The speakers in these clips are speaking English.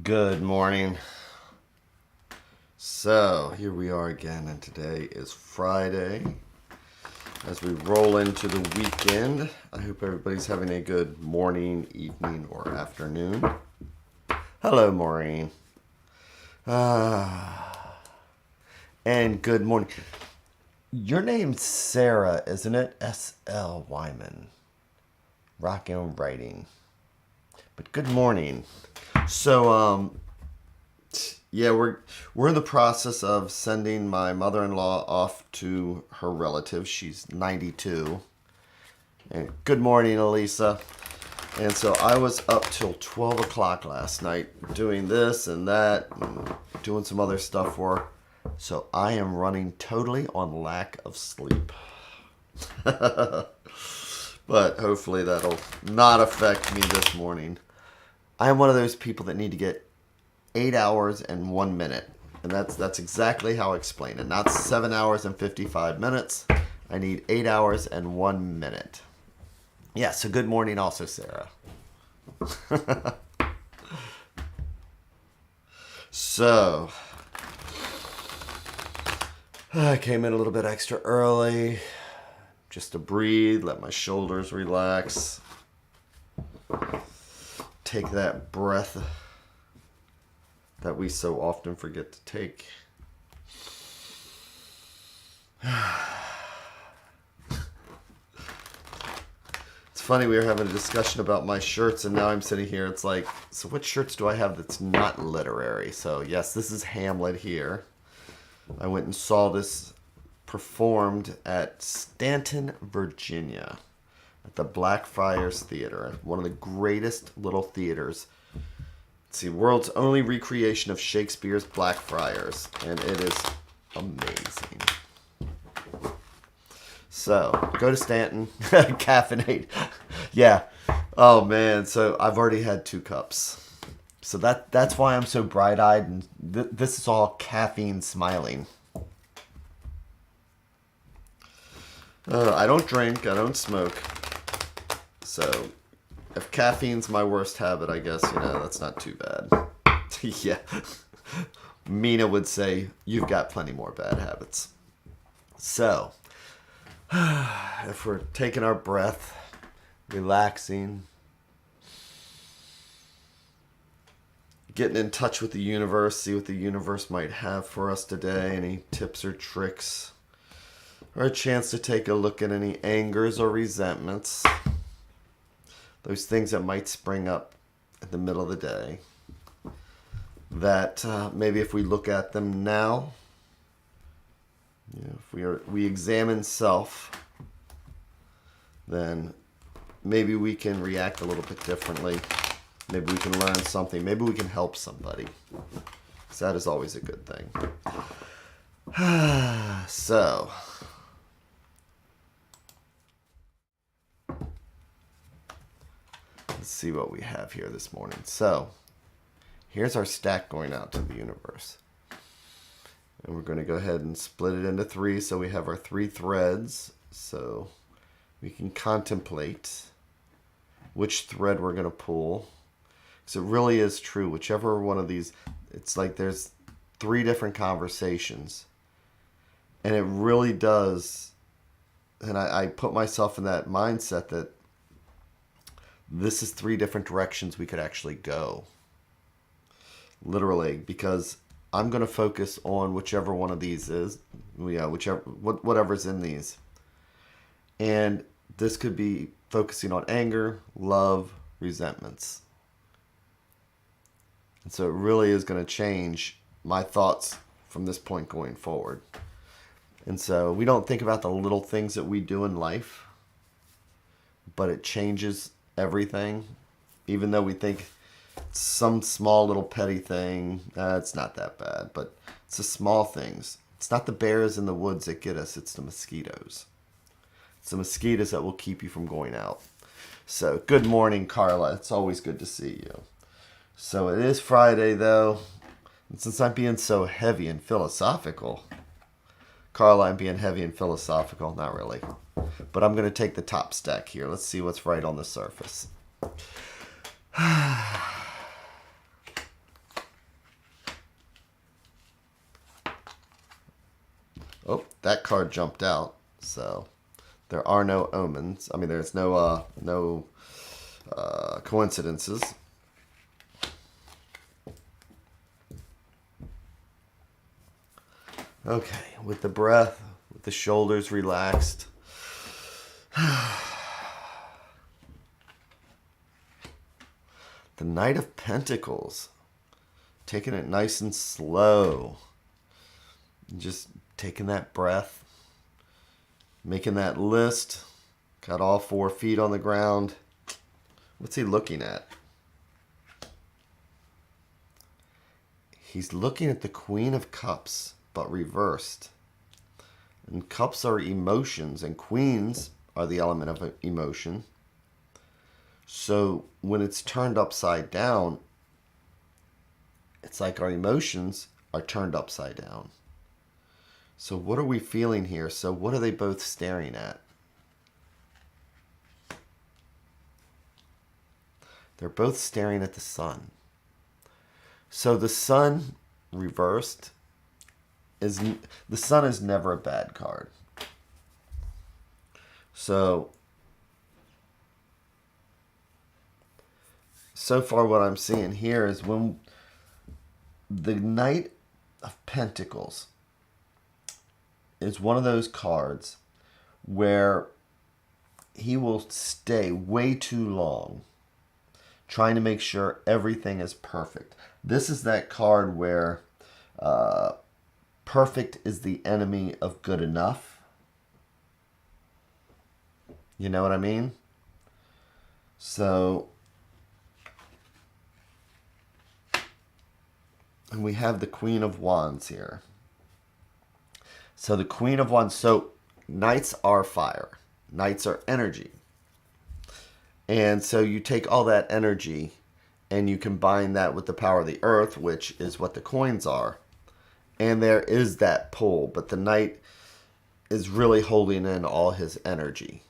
Good morning. So here we are again, and today is Friday. As we roll into the weekend, I hope everybody's having a good morning, evening, or afternoon. Hello, Maureen. And good morning. Your name's Sarah, isn't it? S.L. Wyman. Rock and writing. But good morning. So, yeah, we're in the process of sending my mother-in-law off to her relatives. She's 92. And good morning, Elisa. And so I was up till 12 o'clock last night doing this and that, and doing some other stuff for her. So I am running totally on lack of sleep. But hopefully that'll not affect me this morning. I am one of those people that need to get 8 hours and 1 minute. And that's exactly how I explain it. Not 7 hours and 55 minutes. I need 8 hours and 1 minute. Yeah, so good morning also, Sarah. So, I came in a little bit extra early. Just to breathe, let my shoulders relax. Take that breath that we so often forget to take. It's funny, we were having a discussion about my shirts, and now I'm sitting here, it's like, so what shirts do I have that's not literary? So yes, this is Hamlet here. I went and saw this performed at Stanton, Virginia, at the Blackfriars Theater, one of the greatest little theaters. Let's see, world's only recreation of Shakespeare's Blackfriars, and it is amazing. So, go to Stanton, caffeinate. Yeah. Oh man, so I've already had 2 cups. So that's why I'm so bright-eyed, and this is all caffeine smiling. I don't drink, I don't smoke. So, if caffeine's my worst habit, I guess, that's not too bad. Yeah. Mina would say, you've got plenty more bad habits. So, if we're taking our breath, relaxing, getting in touch with the universe, see what the universe might have for us today, any tips or tricks, or a chance to take a look at any angers or resentments, those things that might spring up in the middle of the day, that maybe if we look at them now, if we examine self, then maybe we can react a little bit differently. Maybe we can learn something. Maybe we can help somebody. So that is always a good thing. So, let's see what we have here this morning. So, here's our stack going out to the universe. And we're going to go ahead and split it into 3. So we have our 3 threads. So we can contemplate which thread we're going to pull. Because it really is true. Whichever one of these, it's like there's 3 different conversations. And it really does. And I put myself in that mindset that this is 3 different directions we could actually go. Literally, because I'm going to focus on whichever one of these is. Yeah, whatever's in these. And this could be focusing on anger, love, resentments. And so it really is going to change my thoughts from this point going forward. And so we don't think about the little things that we do in life, but it changes everything. Even though we think some small little petty thing, it's not that bad, but it's the small things. It's not the bears in the woods that get us, it's the mosquitoes. It's the mosquitoes that will keep you from going out. So, good morning, Carla. It's always good to see you. So, it is Friday, though. And since I'm being so heavy and philosophical, Carla, I'm being heavy and philosophical. Not really. But I'm going to take the top stack here. Let's see what's right on the surface. Oh, that card jumped out. So there are no omens. I mean, there's no coincidences. Okay, with the breath, with the shoulders relaxed. The Knight of Pentacles. Taking it nice and slow. Just taking that breath. Making that list. Got all 4 feet on the ground. What's he looking at? He's looking at the Queen of Cups, but reversed. And cups are emotions, and queens are the element of emotion. So when it's turned upside down, it's like our emotions are turned upside down. So what are we feeling here? So what are they both staring at? They're both staring at the sun. So the sun reversed is the sun is never a bad card. So far what I'm seeing here is when the Knight of Pentacles is one of those cards where he will stay way too long trying to make sure everything is perfect. This is that card where perfect is the enemy of good enough. You know what I mean? So, and we have the Queen of Wands here. So the Queen of Wands, so Knights are fire. Knights are energy. And so you take all that energy and you combine that with the power of the earth, which is what the coins are. And there is that pull, but the Knight is really holding in all his energy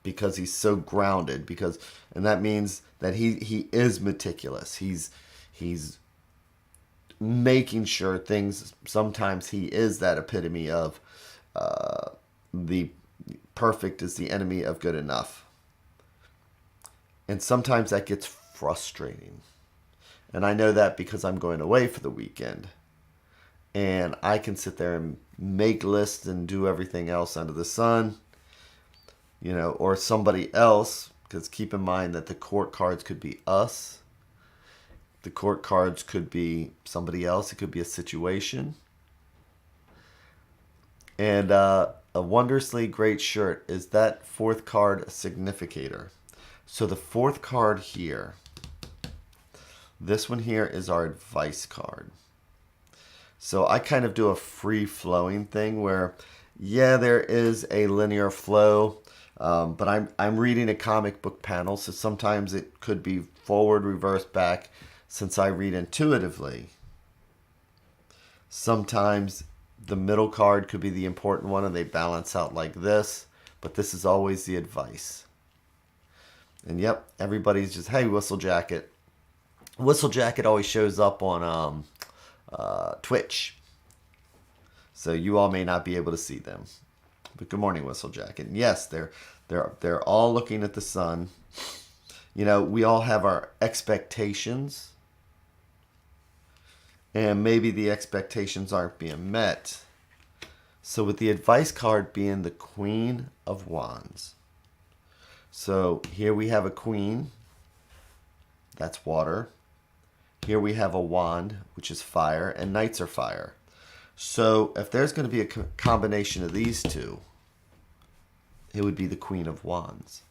because he's so grounded, and that means that he is meticulous. He's making sure things, sometimes he is that epitome of the perfect is the enemy of good enough. And sometimes that gets frustrating. And I know that because I'm going away for the weekend. And I can sit there and make lists and do everything else under the sun. You know, or somebody else. Because keep in mind that the court cards could be us. The court cards could be somebody else. It could be a situation. And a wondrously great shirt. Is that 4th card a significator? So the 4th card here, this one here is our advice card. So I kind of do a free-flowing thing where, yeah, there is a linear flow, but I'm reading a comic book panel, so sometimes it could be forward, reverse, back, since I read intuitively. Sometimes the middle card could be the important one, and they balance out like this, but this is always the advice. And yep, everybody's just, hey, Whistle Jacket. Whistle Jacket always shows up on Twitch. So you all may not be able to see them. But good morning, Whistle Jacket. And yes, they're all looking at the sun. You know, we all have our expectations. And maybe the expectations aren't being met. So with the advice card being the Queen of Wands. So here we have a queen, that's water. Here we have a wand, which is fire, and knights are fire. So if there's going to be a combination of these two, it would be the Queen of Wands.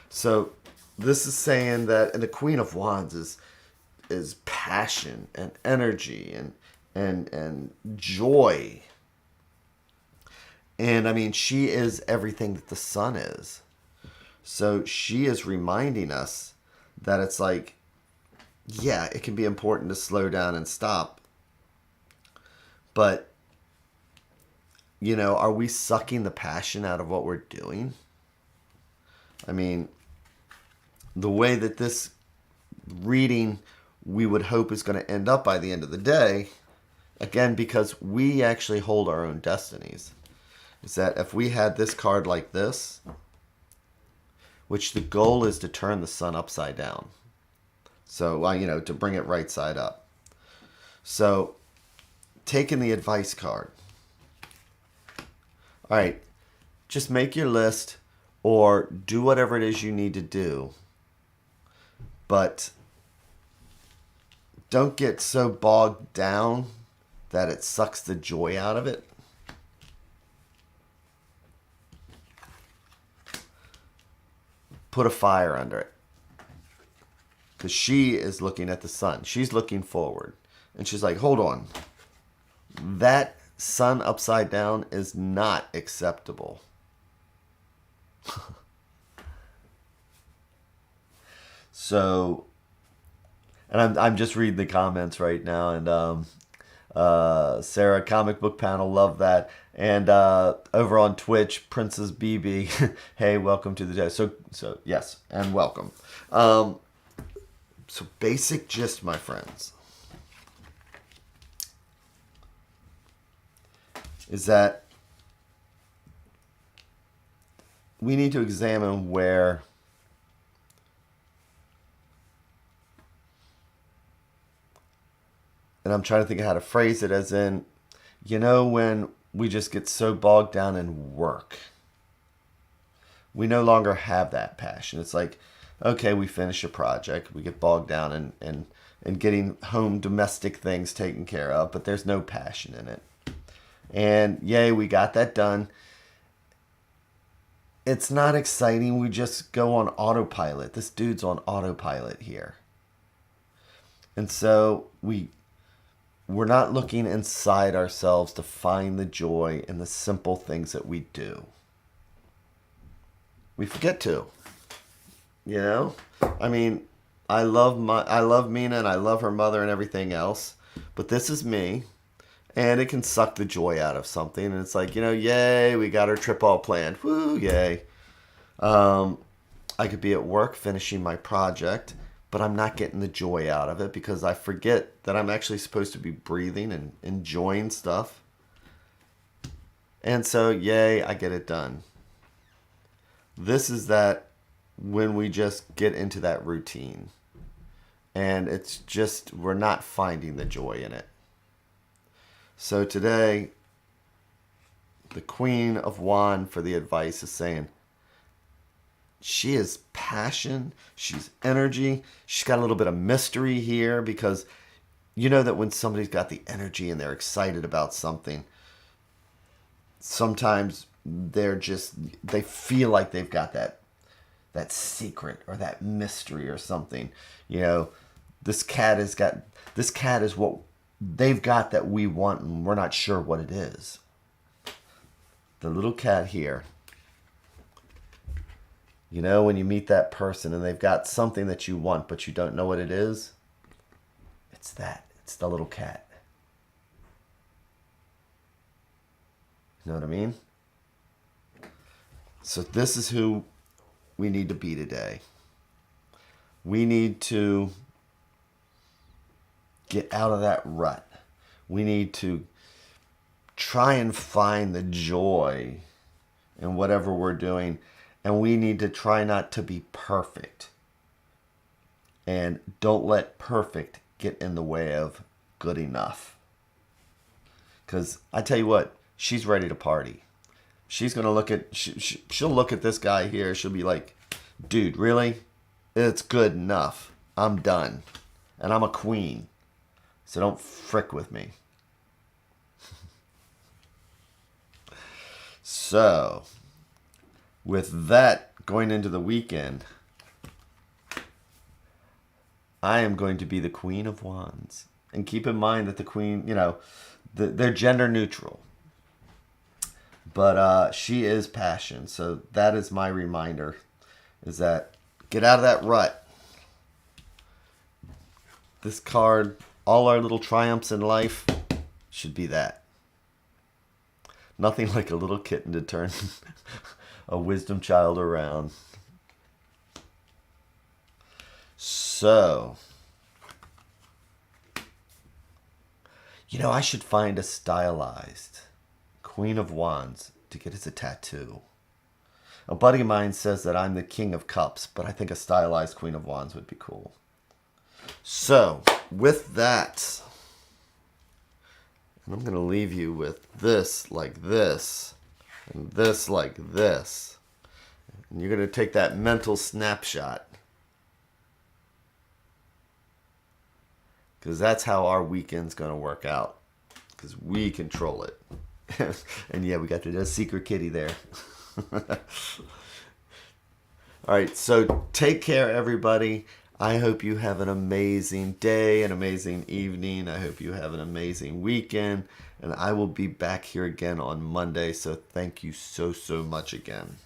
So this is saying that, and the Queen of Wands is passion and energy and joy. And I mean, she is everything that the sun is. So she is reminding us that it's like, yeah, it can be important to slow down and stop. But, you know, are we sucking the passion out of what we're doing? I mean, the way that this reading we would hope is going to end up by the end of the day Again, because we actually hold our own destinies. Is that if we had this card like this, which the goal is to turn the sun upside down. So, to bring it right side up. So, taking the advice card. All right, just make your list or do whatever it is you need to do. But don't get so bogged down that it sucks the joy out of it. Put a fire under it. Because she is looking at the sun. She's looking forward. And she's like, hold on. That sun upside down is not acceptable. So, and I'm just reading the comments right now. And Sarah, comic book panel, love that. And over on Twitch, Princess BB, hey, welcome to the day. So yes, and welcome. So basic gist, my friends, is that we need to examine where and I'm trying to think of how to phrase it, as in, when we just get so bogged down in work, we no longer have that passion. It's like, okay, we finish a project, we get bogged down in getting home domestic things taken care of, but there's no passion in it. And yay, we got that done. It's not exciting. We just go on autopilot. This dude's on autopilot here. And so we're not looking inside ourselves to find the joy in the simple things that we do. We forget to. I mean, I love Mina and I love her mother and everything else, but this is me, and it can suck the joy out of something. And it's like, yay, we got our trip all planned. Woo, yay. I could be at work finishing my project, but I'm not getting the joy out of it because I forget that I'm actually supposed to be breathing and enjoying stuff. And so, yay, I get it done. This is that when we just get into that routine. And it's just, we're not finding the joy in it. So today, the Queen of Wands for the advice is saying, she is passion, she's energy, she's got a little bit of mystery here, because you know that when somebody's got the energy and they're excited about something, sometimes they feel like they've got that secret or that mystery or something. This cat is what they've got that we want, and we're not sure what it is. The little cat here. When you meet that person and they've got something that you want, but you don't know what it is, it's that. It's the little cat. You know what I mean? So this is who we need to be today. We need to get out of that rut. We need to try and find the joy in whatever we're doing. And we need to try not to be perfect. And don't let perfect get in the way of good enough. Because I tell you what, she's ready to party. She's going to look at, she'll look at this guy here. She'll be like, dude, really? It's good enough. I'm done. And I'm a queen. So don't frick with me. So, with that going into the weekend, I am going to be the Queen of Wands. And keep in mind that the Queen, they're gender neutral. But she is passion. So that is my reminder, is that get out of that rut. This card, all our little triumphs in life, should be that. Nothing like a little kitten to turn a wisdom child around. So, You know, I should find a stylized Queen of Wands to get as a tattoo. A buddy of mine says that I'm the King of Cups, but I think a stylized Queen of Wands would be cool. So, with that, and I'm going to leave you with this like this, and this like this. And you're going to take that mental snapshot. Because that's how our weekend's going to work out. Because we control it. And yeah, we got the secret kitty there. All right, so take care, everybody. I hope you have an amazing day, an amazing evening. I hope you have an amazing weekend. And I will be back here again on Monday. So thank you so much again.